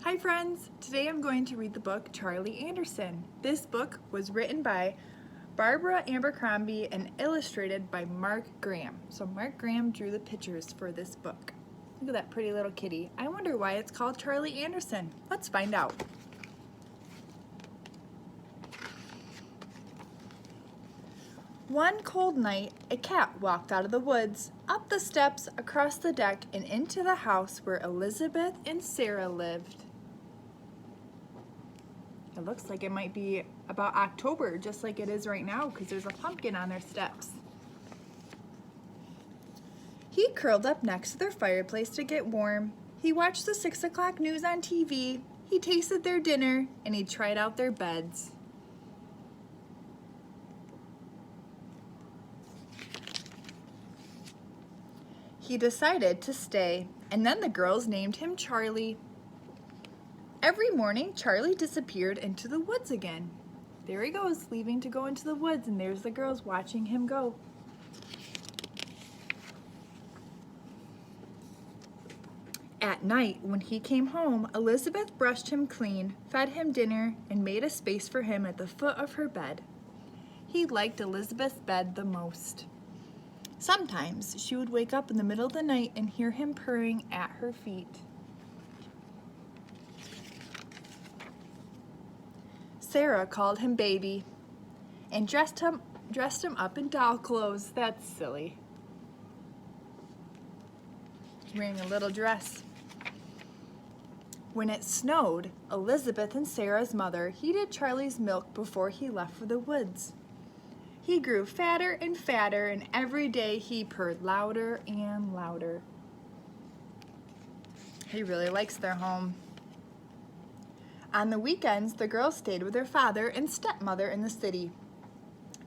Hi friends! Today I'm going to read the book Charlie Anderson. This book was written by Barbara Abercrombie and illustrated by Mark Graham. So Mark Graham drew the pictures for this book. Look at that pretty little kitty. I wonder why it's called Charlie Anderson. Let's find out. One cold night, a cat walked out of the woods, up the steps, across the deck, and into the house where Elizabeth and Sarah lived. It looks like it might be about October, just like it is right now, because there's a pumpkin on their steps. He curled up next to their fireplace to get warm. He watched the 6 o'clock news on TV. He tasted their dinner, and he tried out their beds. He decided to stay, and then the girls named him Charlie. Every morning, Charlie disappeared into the woods again. There he goes, leaving to go into the woods, and there's the girls watching him go. At night, when he came home, Elizabeth brushed him clean, fed him dinner, and made a space for him at the foot of her bed. He liked Elizabeth's bed the most. Sometimes she would wake up in the middle of the night and hear him purring at her feet. Sarah called him baby and dressed him up in doll clothes. That's silly. He's wearing a little dress. When it snowed, Elizabeth and Sarah's mother heated Charlie's milk before he left for the woods. He grew fatter and fatter, and every day he purred louder and louder. He really likes their home. On the weekends, the girls stayed with their father and stepmother in the city.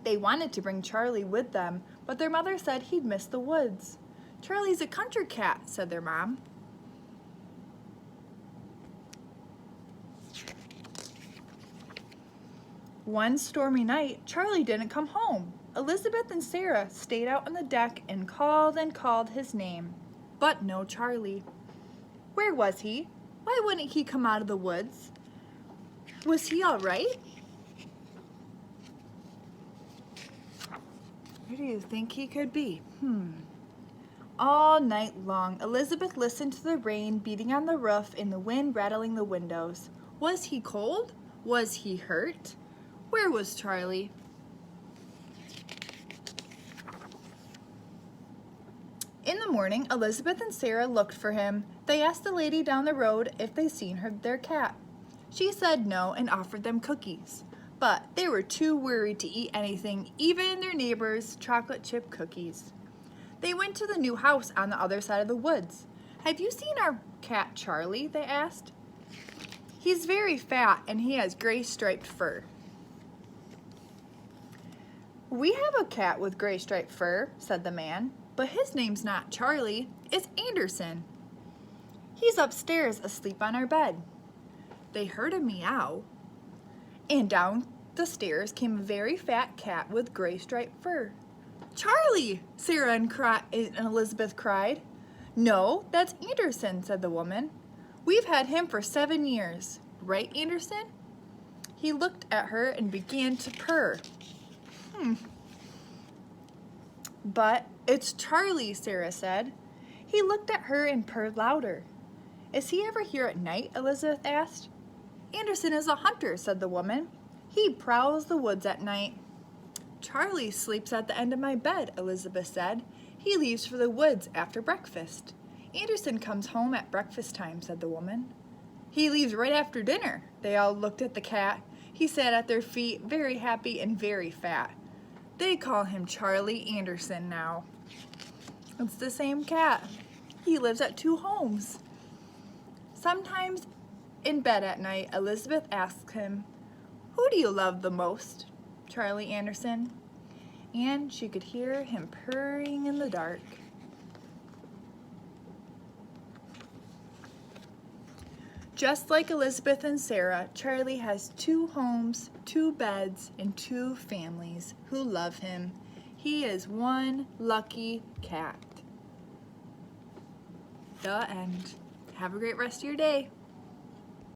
They wanted to bring Charlie with them, but their mother said he'd miss the woods. "Charlie's a country cat," said their mom. One stormy night, Charlie didn't come home. Elizabeth and Sarah stayed out on the deck and called his name, but no Charlie. Where was he? Why wouldn't he come out of the woods? Was he all right? Where do you think he could be? All night long, Elizabeth listened to the rain beating on the roof and the wind rattling the windows. Was he cold? Was he hurt? Where was Charlie? In the morning, Elizabeth and Sarah looked for him. They asked the lady down the road if they'd seen their cat. She said no and offered them cookies, but they were too worried to eat anything, even their neighbor's chocolate chip cookies. They went to the new house on the other side of the woods. "Have you seen our cat Charlie?" they asked. "He's very fat and he has gray striped fur." "We have a cat with gray striped fur," said the man, "but his name's not Charlie, it's Anderson. He's upstairs asleep on our bed." They heard a meow, and down the stairs came a very fat cat with gray striped fur. "Charlie!" Sarah and Elizabeth cried. "No, that's Anderson," said the woman. "We've had him for 7 years. Right, Anderson?" He looked at her and began to purr. "But it's Charlie," Sarah said. He looked at her and purred louder. "Is he ever here at night?" Elizabeth asked. "Anderson is a hunter," said the woman. "He prowls the woods at night." "Charlie sleeps at the end of my bed," Elizabeth said. "He leaves for the woods after breakfast." "Anderson comes home at breakfast time," said the woman. "He leaves right after dinner." They all looked at the cat. He sat at their feet, very happy and very fat. They call him Charlie Anderson now. It's the same cat. He lives at 2 homes. Sometimes in bed at night, Elizabeth asks him, "Who do you love the most, Charlie Anderson?" And she could hear him purring in the dark. Just like Elizabeth and Sarah, Charlie has 2 homes, 2 beds, and 2 families who love him. He is one lucky cat. The end. Have a great rest of your day.